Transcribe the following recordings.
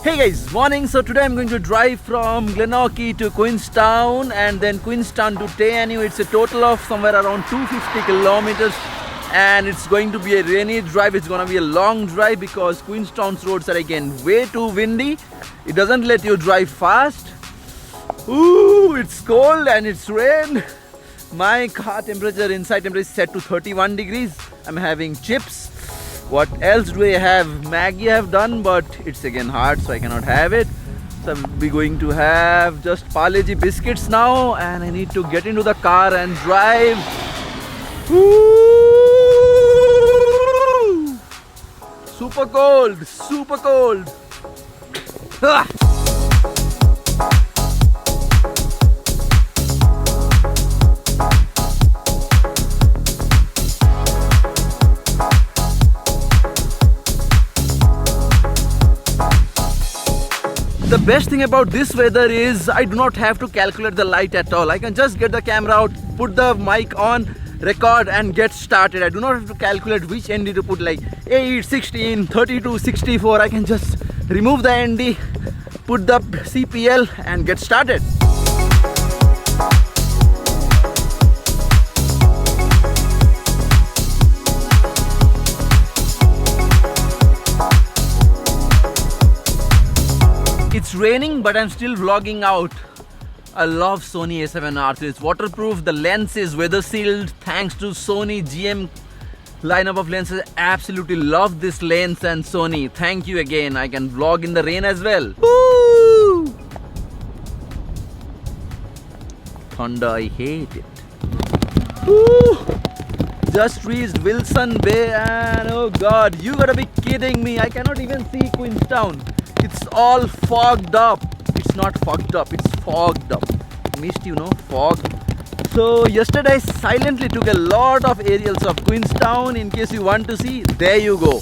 Hey guys, morning. So today I'm going to drive from Glenorchy to Queenstown and then Queenstown to Anau. It's a total of somewhere around 250 kilometers and it's going to be a rainy drive. It's going to be a long drive because Queenstown's roads are again way too windy. It doesn't let you drive fast. Ooh, it's cold and it's rain. My car temperature, inside temperature is set to 31 degrees. I'm having chips. What else do I have? Maggie I have done, but it's again hard, so I cannot have it. So I'll be going to have just Parle-G biscuits now, and I need to get into the car and drive. Woo! Super cold, super cold. Ah! The best thing about this weather is I do not have to calculate the light at all. I can just get the camera out, put the mic on, record and get started. I do not have to calculate which ND to put, like 8, 16, 32, 64. I can just remove the ND, put the CPL and get started. It's raining, but I'm still vlogging out. I love Sony A7R. It's waterproof, the lens is weather sealed thanks to Sony GM lineup of lenses. Absolutely love this lens and Sony. Thank you again. I can vlog in the rain as well. Woo! Thunder, I hate it. Woo! Just reached Wilson Bay and oh god, you gotta be kidding me. I cannot even see Queenstown. It's all fogged up. It's not fogged up, it's fogged up. Mist, you know, fog. So yesterday I silently took a lot of aerials of Queenstown. In case you want to see, there you go.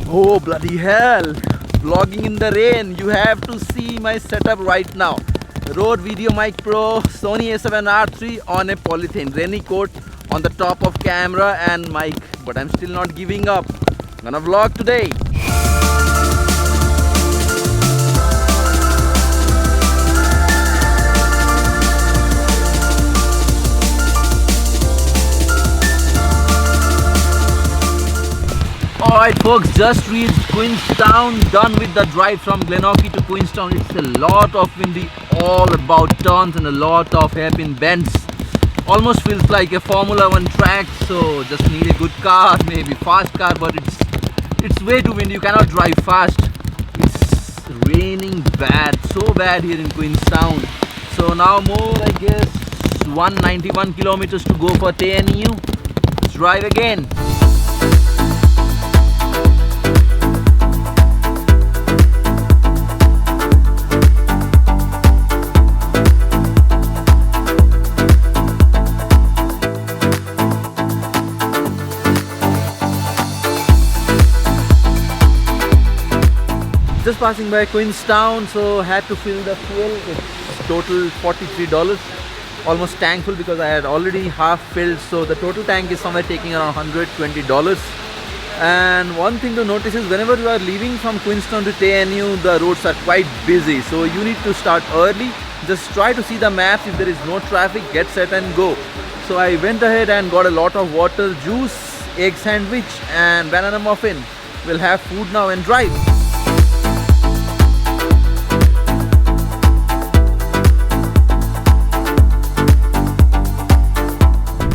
Oh bloody hell, vlogging in the rain. You have to see my setup right now. Rode Video Mic Pro Sony A7R III on a polythene rainy coat on the top of camera and mic, but I'm still not giving up. Gonna vlog today. Alright folks, just reached Queenstown, done with the drive from Glenorchy to Queenstown. It's a lot of windy, all about turns and a lot of hairpin bends. Almost feels like a Formula 1 track, so just need a good car, maybe fast car, but it's way too windy, you cannot drive fast. It's raining bad, so bad here in Queenstown. So now more, I guess, 191 kilometers to go for Anau. Let's drive again. Just passing by Queenstown, so had to fill the fuel. It's total $43, almost tank full because I had already half filled. So the total tank is somewhere taking around $120. And one thing to notice is whenever you are leaving from Queenstown to Anau, the roads are quite busy, so you need to start early. Just try to see the maps. If there is no traffic, get set and go. So I went ahead and got a lot of water, juice, egg sandwich and banana muffin. We'll have food now and drive.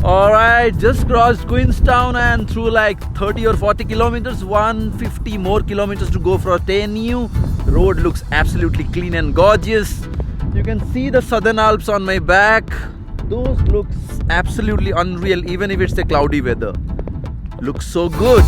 Alright, just crossed Queenstown and through like 30 or 40 kilometers, 150 more kilometers to go for Anau. Road looks absolutely clean and gorgeous. You can see the Southern Alps on my back. Those looks absolutely unreal even if it's a cloudy weather. Looks so good.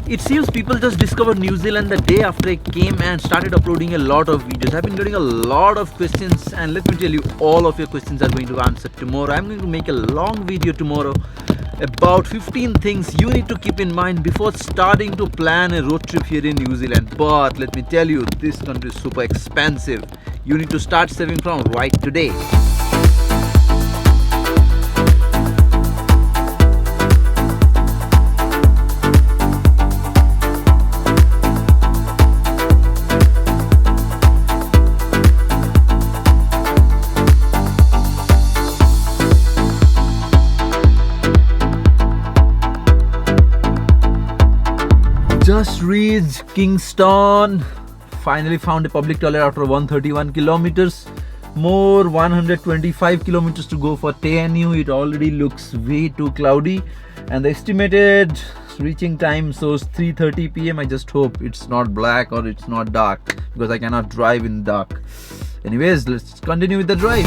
It seems people just discovered New Zealand the day after I came and started uploading a lot of videos. I've been getting a lot of questions and let me tell you, all of your questions are going to answer tomorrow. I'm going to make a long video tomorrow about 15 things you need to keep in mind before starting to plan a road trip here in New Zealand. But let me tell you, this country is super expensive. You need to start saving from right today. Just reached Queenstown. Finally found a public toilet after 131 kilometers. More 125 kilometers to go for Anau. It already looks way too cloudy and the estimated reaching time shows 3:30 p.m. I just hope it's not black or it's not dark because I cannot drive in dark. Anyways, let's continue with the drive.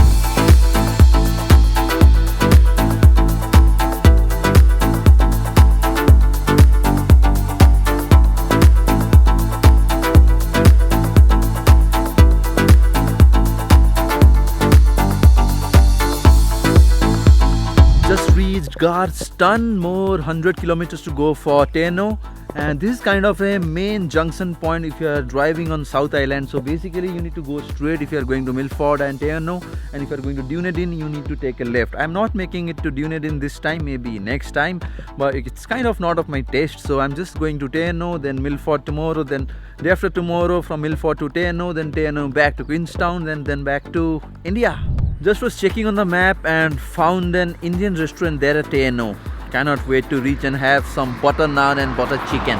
Queenstown, more 100 kilometers to go for Anau, and this is kind of a main junction point if you are driving on South Island. So basically you need to go straight if you are going to Milford and Anau, and if you are going to Dunedin you need to take a left. I'm not making it to Dunedin this time, maybe next time, but it's kind of not of my taste, so I'm just going to Anau, then Milford tomorrow, then day after tomorrow from Milford to Anau, then Anau back to Queenstown, then back to India. Just was checking on the map and found an Indian restaurant there at Anau. Cannot wait to reach and have some butter naan and butter chicken.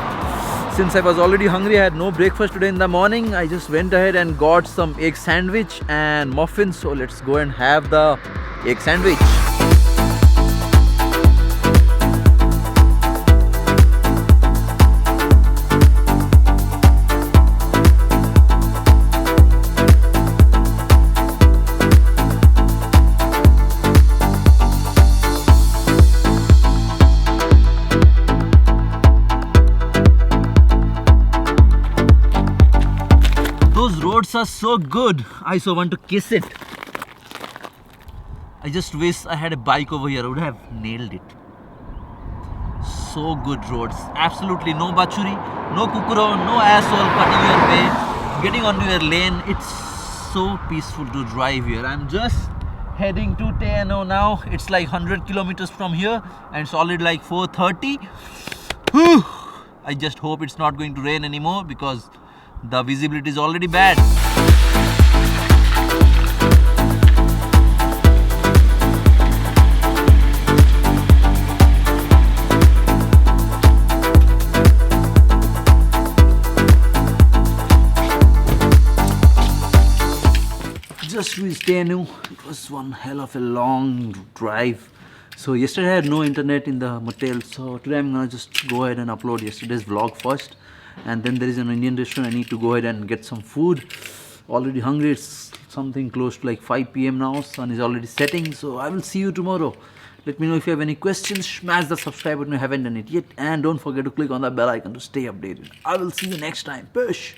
Since I was already hungry, I had no breakfast today in the morning. I just went ahead and got some egg sandwich and muffins. So let's go and have the egg sandwich. Those roads are so good. I so want to kiss it. I just wish I had a bike over here. I would have nailed it. So good roads. Absolutely no bachuri, no kukuro, no asshole cutting your way, getting onto your lane. It's so peaceful to drive here. I'm just heading to Anau now. It's like 100 kilometers from here and it's already like 4:30. Whew. I just hope it's not going to rain anymore because the visibility is already bad. Just reached Anau. It was one hell of a long drive. So yesterday I had no internet in the motel, so today I'm gonna just go ahead and upload yesterday's vlog first. And then there is an Indian restaurant. I need to go ahead and get some food. Already hungry. It's something close to like 5 p.m. now. Sun is already setting. So I will see you tomorrow. Let me know if you have any questions. Smash the subscribe button if you haven't done it yet. And don't forget to click on the bell icon to stay updated. I will see you next time. Push!